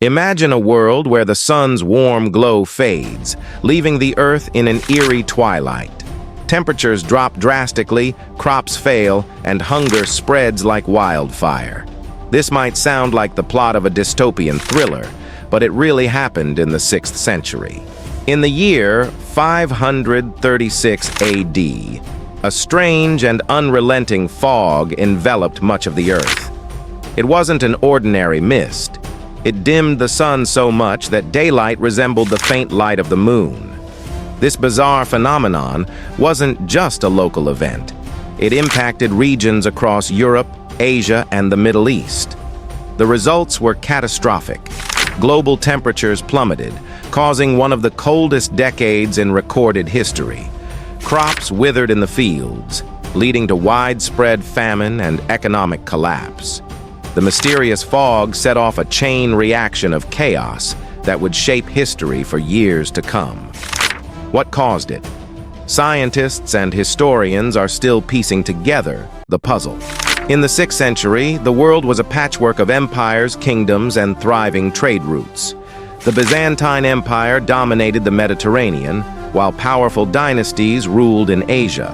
Imagine a world where the sun's warm glow fades, leaving the Earth in an eerie twilight. Temperatures drop drastically, crops fail, and hunger spreads like wildfire. This might sound like the plot of a dystopian thriller, but it really happened in the 6th century. In the year 536 AD, a strange and unrelenting fog enveloped much of the Earth. It wasn't an ordinary mist. It dimmed the sun so much that daylight resembled the faint light of the moon. This bizarre phenomenon wasn't just a local event. It impacted regions across Europe, Asia, and the Middle East. The results were catastrophic. Global temperatures plummeted, causing one of the coldest decades in recorded history. Crops withered in the fields, leading to widespread famine and economic collapse. The mysterious fog set off a chain reaction of chaos that would shape history for years to come. What caused it? Scientists and historians are still piecing together the puzzle. In the 6th century, the world was a patchwork of empires, kingdoms, and thriving trade routes. The Byzantine Empire dominated the Mediterranean, while powerful dynasties ruled in Asia.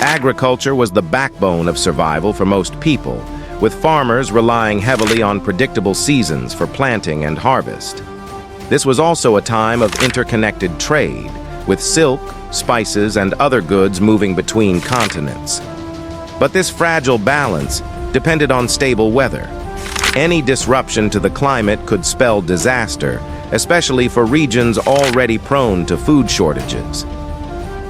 Agriculture was the backbone of survival for most people, with farmers relying heavily on predictable seasons for planting and harvest. This was also a time of interconnected trade, with silk, spices, and other goods moving between continents. But this fragile balance depended on stable weather. Any disruption to the climate could spell disaster, especially for regions already prone to food shortages.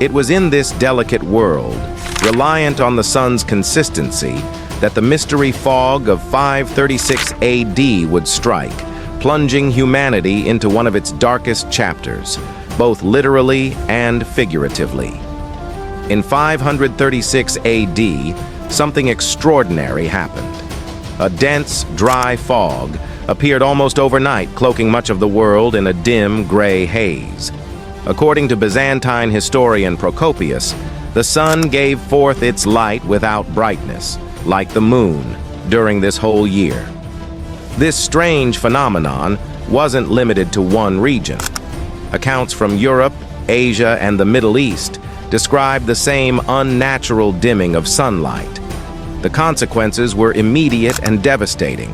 It was in this delicate world, reliant on the sun's consistency, that the mystery fog of 536 AD would strike, plunging humanity into one of its darkest chapters, both literally and figuratively. In 536 AD, something extraordinary happened. A dense, dry fog appeared almost overnight, cloaking much of the world in a dim, gray haze. According to Byzantine historian Procopius, the sun gave forth its light without brightness, like the moon, during this whole year. This strange phenomenon wasn't limited to one region. Accounts from Europe, Asia, and the Middle East describe the same unnatural dimming of sunlight. The consequences were immediate and devastating.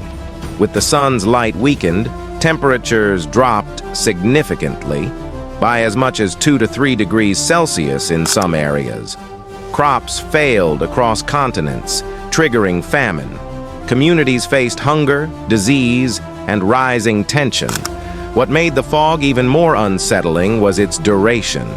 With the sun's light weakened, temperatures dropped significantly, by as much as 2 to 3 degrees Celsius in some areas. Crops failed across continents, triggering famine. Communities faced hunger, disease, and rising tension. What made the fog even more unsettling was its duration.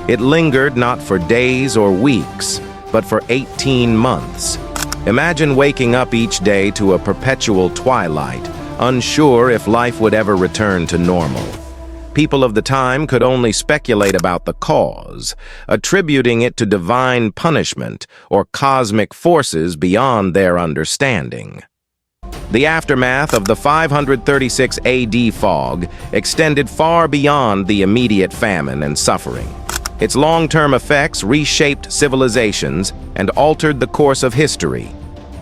It lingered not for days or weeks, but for 18 months. Imagine waking up each day to a perpetual twilight, unsure if life would ever return to normal. People of the time could only speculate about the cause, attributing it to divine punishment or cosmic forces beyond their understanding. The aftermath of the 536 AD fog extended far beyond the immediate famine and suffering. Its long-term effects reshaped civilizations and altered the course of history.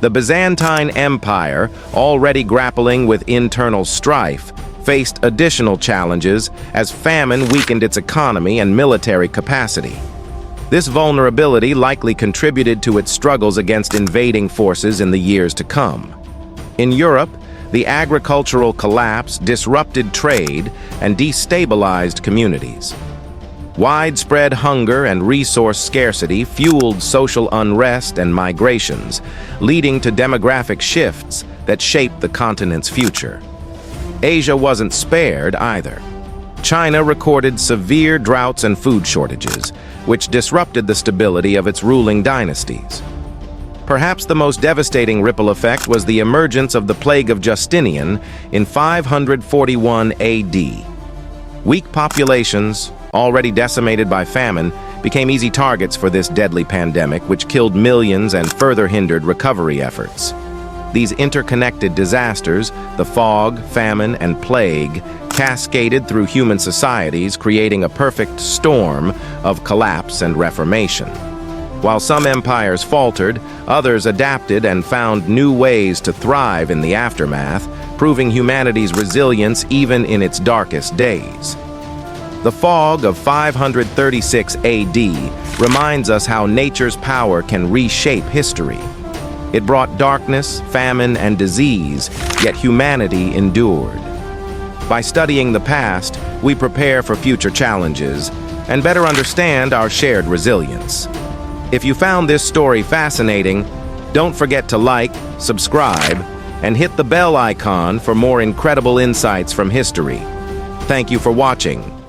The Byzantine Empire, already grappling with internal strife, faced additional challenges as famine weakened its economy and military capacity. This vulnerability likely contributed to its struggles against invading forces in the years to come. In Europe, the agricultural collapse disrupted trade and destabilized communities. Widespread hunger and resource scarcity fueled social unrest and migrations, leading to demographic shifts that shaped the continent's future. Asia wasn't spared either. China recorded severe droughts and food shortages, which disrupted the stability of its ruling dynasties. Perhaps the most devastating ripple effect was the emergence of the plague of Justinian in 541 AD. Weak populations, already decimated by famine, became easy targets for this deadly pandemic, which killed millions and further hindered recovery efforts. These interconnected disasters, the fog, famine, and plague, cascaded through human societies, creating a perfect storm of collapse and reformation. While some empires faltered, others adapted and found new ways to thrive in the aftermath, proving humanity's resilience even in its darkest days. The fog of 536 AD reminds us how nature's power can reshape history. It brought darkness, famine, and disease, yet humanity endured. By studying the past, we prepare for future challenges and better understand our shared resilience. If you found this story fascinating, don't forget to like, subscribe, and hit the bell icon for more incredible insights from history. Thank you for watching.